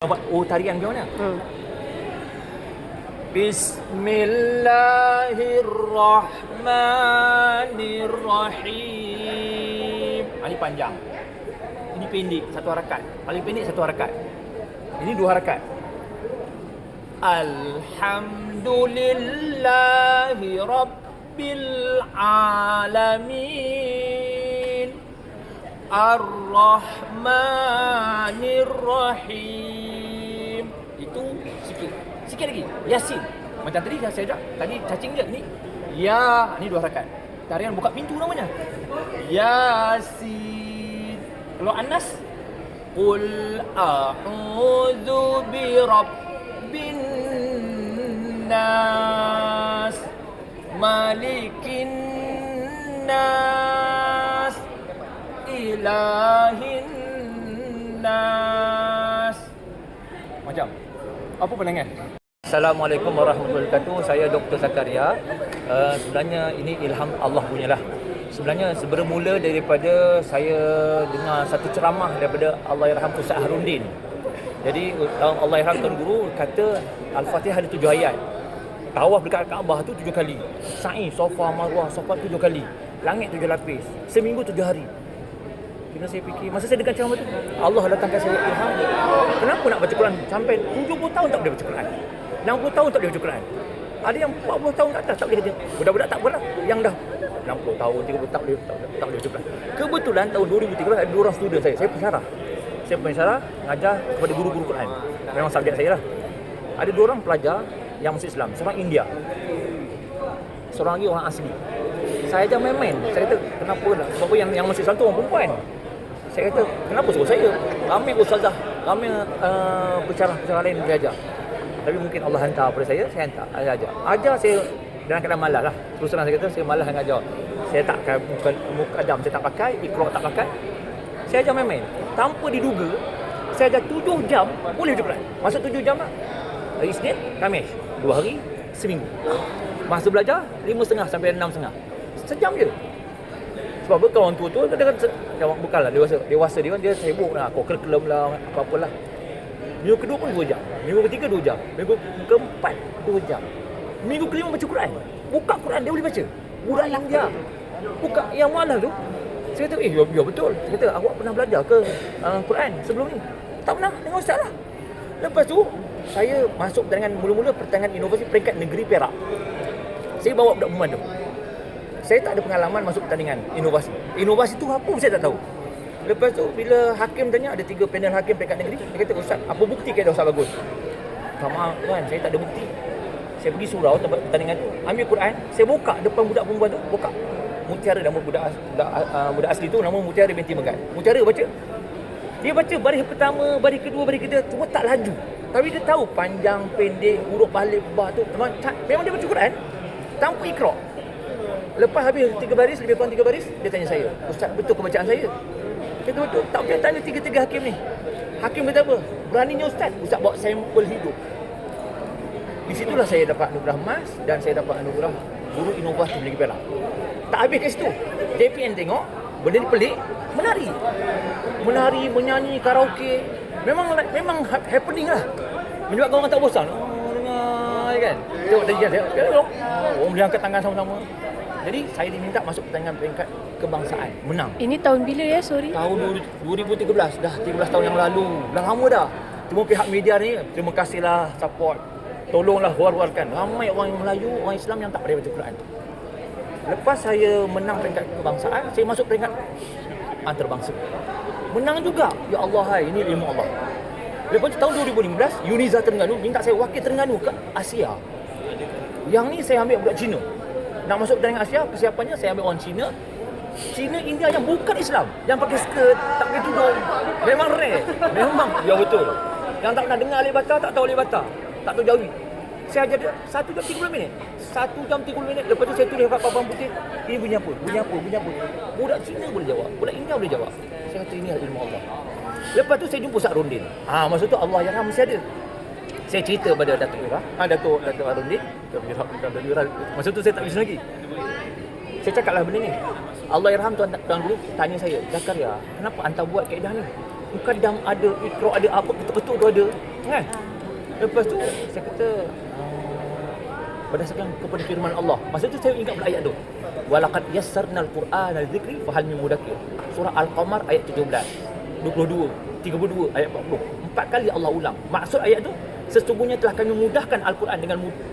Buat tarian macam mana? Bismillahirrahmanirrahim. Ini panjang. Ini pendek, satu harakat. Paling pendek satu harakat. Ini dua harakat. Alhamdulillahi Rabbil Alamin. Ar-Rahmanir-Rahim. Itu sikit. Sikit lagi. Yasin. Macam tadi saya dah. Tadi cacing dia. Ni. Ya. Ni dua harakat. Tarian buka pintu namanya. Yasin. Kalau Anas. Qul a'udzu birabbin nas. Malikin nas. Ilahin nas. Macam apa pandangan? Assalamualaikum warahmatullahi wabarakatuh. Saya Dr. Zakaria. Sebenarnya ini ilham Allah punyalah. Sebenarnya bermula daripada saya dengar satu ceramah daripada Allahyarham Ustaz Harundin. Jadi Allahyarham Tuan Guru kata Al-Fatihah ada 7 ayat. Tawaf dekat Kaabah tu 7 kali. Sa'i, Safa, Marwah, Safa 7 kali. Langit 7 lapis. Seminggu 7 hari. Kena saya fikir, masa saya dengar ceramah tu, Allah datangkan saya ilham. Kenapa nak baca Quran? Sampai 70 tahun tak boleh baca Quran. 60 tahun tak boleh baca Quran. Ada yang 40 tahun ke atas tak boleh baca. Budak-budak tak berat. Yang dah 60 tahun, 30 tak boleh baca Quran. Kebetulan tahun 2013 ada 2 orang student saya. Saya pensyarah. Saya pensyarah mengajar kepada guru-guru Quran. Memang subjek saya lah. Ada 2 orang pelajar yang masuk Islam. Seorang India. Seorang lagi orang asli. Saya aja main-main. Saya kata, kenapa lah? Sebab yang masuk Islam tu orang perempuan. Saya kata, kenapa suruh saya? Ramai ustazah, ramai pensyarah-pensyarah lain belajar. Tapi mungkin Allah hantar pada saya hantar. Saya ajar. Ajar saya dalam keadaan malas lah. Terus terang saya kata, saya malas nak ajar. Saya tak muka adam, saya tak pakai, Iqra tak pakai. Saya ajar main-main. Tanpa diduga, saya ajar 7 jam, boleh baca Quran. Masuk 7 jam lah. Hari Isnin, Khamis. 2 hari, seminggu. Masa belajar, 5.30 sampai 6.30. Sejam je. Sebab kawan tua-tua kadang-kadang bukanlah dewasa dia sibuk lah, curriculum lah, apa-apalah. Minggu kedua pun 2 jam. Minggu ketiga 2 jam. Minggu keempat 2 jam. Minggu kelima baca Quran. Buka Quran dia boleh baca. Budak India. Buka yang malas tu. Saya kata, ya betul. Saya kata, awak pernah belajar ke Quran sebelum ni? Tak pernah, dengan ustaz lah. Lepas tu, saya masuk pertandingan mula-mula pertandingan inovasi peringkat negeri Perak. Saya bawa budak perempuan tu. Saya tak ada pengalaman masuk pertandingan inovasi. Inovasi tu apa saya tak tahu. Lepas tu bila hakim tanya, ada 3 panel hakim peringkat negeri, dia kata, "Ustaz, apa bukti keadaan Ustaz bagus?" "Maaf tuan, saya tak ada bukti." Saya pergi surau tempat pertandingan tu, ambil Quran, saya buka depan budak perempuan tu, buka. Mutiara nama budak asli tu nama Mutiara binti Megat. Mutiara baca. Dia baca baris pertama, baris kedua, baris ketiga, cuma tak laju. Tapi dia tahu panjang, pendek, huruf alif, ba tu. Memang dia baca Quran tanpa Iqra. Lepas habis 3 baris, lebih kurang 3 baris, dia tanya saya, "Ustaz, betul kebacaan saya?" Kata, "Betul." Tak boleh tanya 3 hakim ni. Hakim kata apa? "Beraninya Ustaz bawa sampel hidup." Di situlah saya dapat anugerah emas dan saya dapat anugerah guru inovasi Negeri Perak. Tak habis kat situ. JPN tengok, benda ni pelik, menari. Menari, menyanyi, karaoke. Memang happening lah. Menyebabkan orang tak bosan. Dengar kan. Tengok tadi kan. Orang boleh angkat tangan sama-sama. Jadi saya diminta masuk pertandingan peringkat kebangsaan, menang. Ini tahun bila ya, sorry? Tahun 2013, dah 13 tahun yang lalu. Dah lama dah. Cuma pihak media ni, terima kasihlah support. Tolonglah war-warkan. Ramai orang Melayu, orang Islam yang tak pandai baca Quran. Lepas saya menang peringkat kebangsaan, saya masuk peringkat antarabangsa. Menang juga. Ya Allah, hai, ini ilmu Allah. Lepas tu tahun 2015, Uniza Terengganu minta saya wakil Terengganu ke Asia. Yang ni saya ambil budak Cina. Nak masuk pertandingan Asia, kesiapannya saya ambil orang Cina. Cina, India yang bukan Islam. Yang pakai skirt, tak pakai tudung. Memang rare. Memang, ya betul. Yang tak pernah dengar alif bata, tak tahu alif bata. Tak tahu Jawi. Saya ajar dia 1 jam 30 minit. 1 jam 30 minit. Lepas tu saya tulis kat papan putih. Ini bunyi apa? Bunyi apa? Bunyi apa? Budak Cina boleh jawab. Budak India boleh jawab. Saya kata ini ilmu Allah. Lepas tu saya jumpa Ustaz Rundin. Masa tu Allahyarham mesti ada. Saya cerita pada Datuk Ira, Datuk Harundin. Masa tu saya tak bisa lagi. Saya cakaplah benda ni. Allahyarham Tuan Guru tanya saya, "Zakaria, kenapa anda buat kaedah ni?" Mukaddam ada, Iqra ada, apa betul-betul tu ada kan. Lepas tu saya kata berdasarkan kepada firman Allah. Masa tu saya ingat ayat tu. Walaqad yassarnal Qur'ana lidzikri fahal min mudakkir. Surah Al-Qamar ayat 17, 22, 32, ayat 40. 4 kali Allah ulang. Maksud ayat tu, sesungguhnya telah kami mudahkan Al-Quran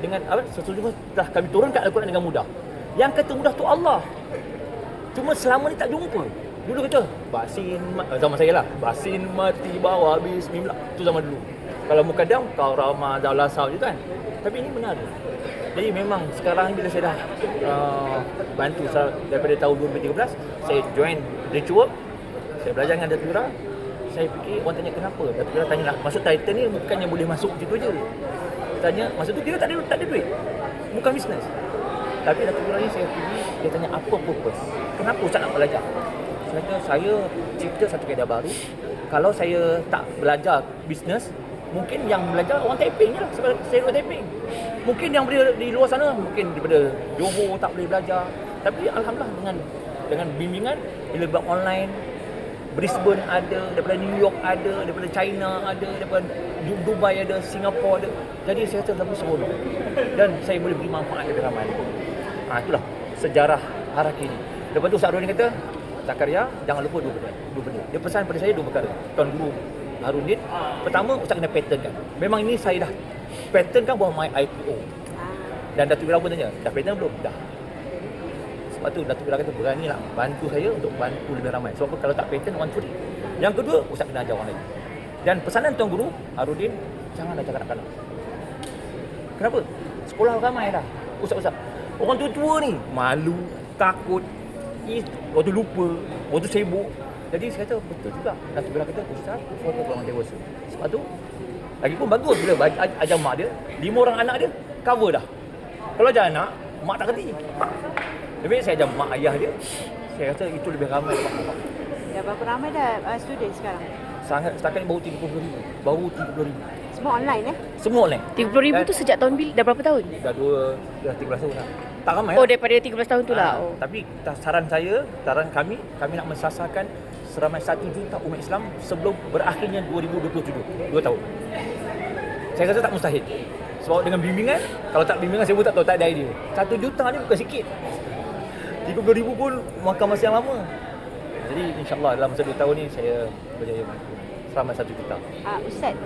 dengan apa? Sesungguhnya telah kami turunkan Al-Quran dengan mudah. Yang kata mudah tu Allah. Cuma selama ni tak jumpa. Dulu kata basin zaman saya lah. Basin mati bawa bismillah. Tu zaman dulu. Kalau mukaddam kau ramah daulah saw je kan. Tapi ini benar. Jadi memang sekarang bila saya dah bantu daripada tahun 2013, saya join ritual. Saya belajar dengan Datuk Ira. Saya fikir orang tanya kenapa. Datuk Ira tanya nak masuk title ni bukannya boleh masuk gitu je. Tanya masa tu dia tak ada duit. Bukan bisnes. Tapi Datuk Ira ni saya pergi, dia tanya apa purpose. Kenapa Ustaz nak belajar? Saya kata saya cipta satu kaedah baru. Kalau saya tak belajar bisnes, mungkin yang belajar orang typing je lah, sebab saya orang typing. Mungkin yang di luar sana, mungkin daripada Johor tak boleh belajar. Tapi Alhamdulillah dengan bimbingan, bila buat online, Brisbane ada, daripada New York ada, daripada China ada, daripada Dubai ada, Singapura ada. Jadi saya kata lebih seronok. Dan saya boleh beri manfaat kepada ramai. Itulah sejarah Haraki ni. Lepas tu Ustaz Harudin kata, Zakaria, jangan lupa dua benda. Dia pesan pada saya dua perkara. Tuan Guru Harudin, pertama Ustaz kena pattern kan. Memang ini saya dah pattern kan buat my IPO. Dan Datuk Ira pun tanya, dah pattern belum? Dah. Sebab tu Datuk Ira kata beranilah bantu saya untuk bantu lebih ramai. Sebab kalau tak pattern, orang curi. Yang kedua, Ustaz kena ajar orang lain. Dan pesanan Tuan Guru Harudin, janganlah cakap kanak-kanak. Kenapa? Sekolah ramai dah. Ustaz-ustaz. Orang tua-tua ni malu, takut, waktu lupa, waktu sibuk. Jadi saya kata betul juga. Datuk Ira kata Ustaz, fokus orang dewasa. Sebab tu lagipun bagus bila ajar mak dia, 5 orang anak dia cover dah. Kalau ajar anak, mak tak kerti. Lebih saya ajar mak ayah dia. Saya kata itu lebih ramai. Dah berapa ramai dah student sekarang? Sangat setakat ni baru 30,000. Baru 30,000. Semua online Semua online. 30,000 tu sejak tahun dah berapa tahun? Dah 13 tahun dah. Tak ramai. Oh, daripada 13 tahun tu lah. Oh. Tapi saran kami nak mensasarkan seramai 1 juta umat Islam sebelum berakhirnya 2027. 2 tahun. Saya rasa tak mustahil. Sebab dengan bimbingan, kalau tak bimbingan saya pun tak tahu, tak ada idea. 1 juta ni bukan sikit. 30,000 pun makan masa yang lama. Jadi insyaAllah dalam masa 2 tahun ni saya berjaya seramai 1 juta. Ustaz,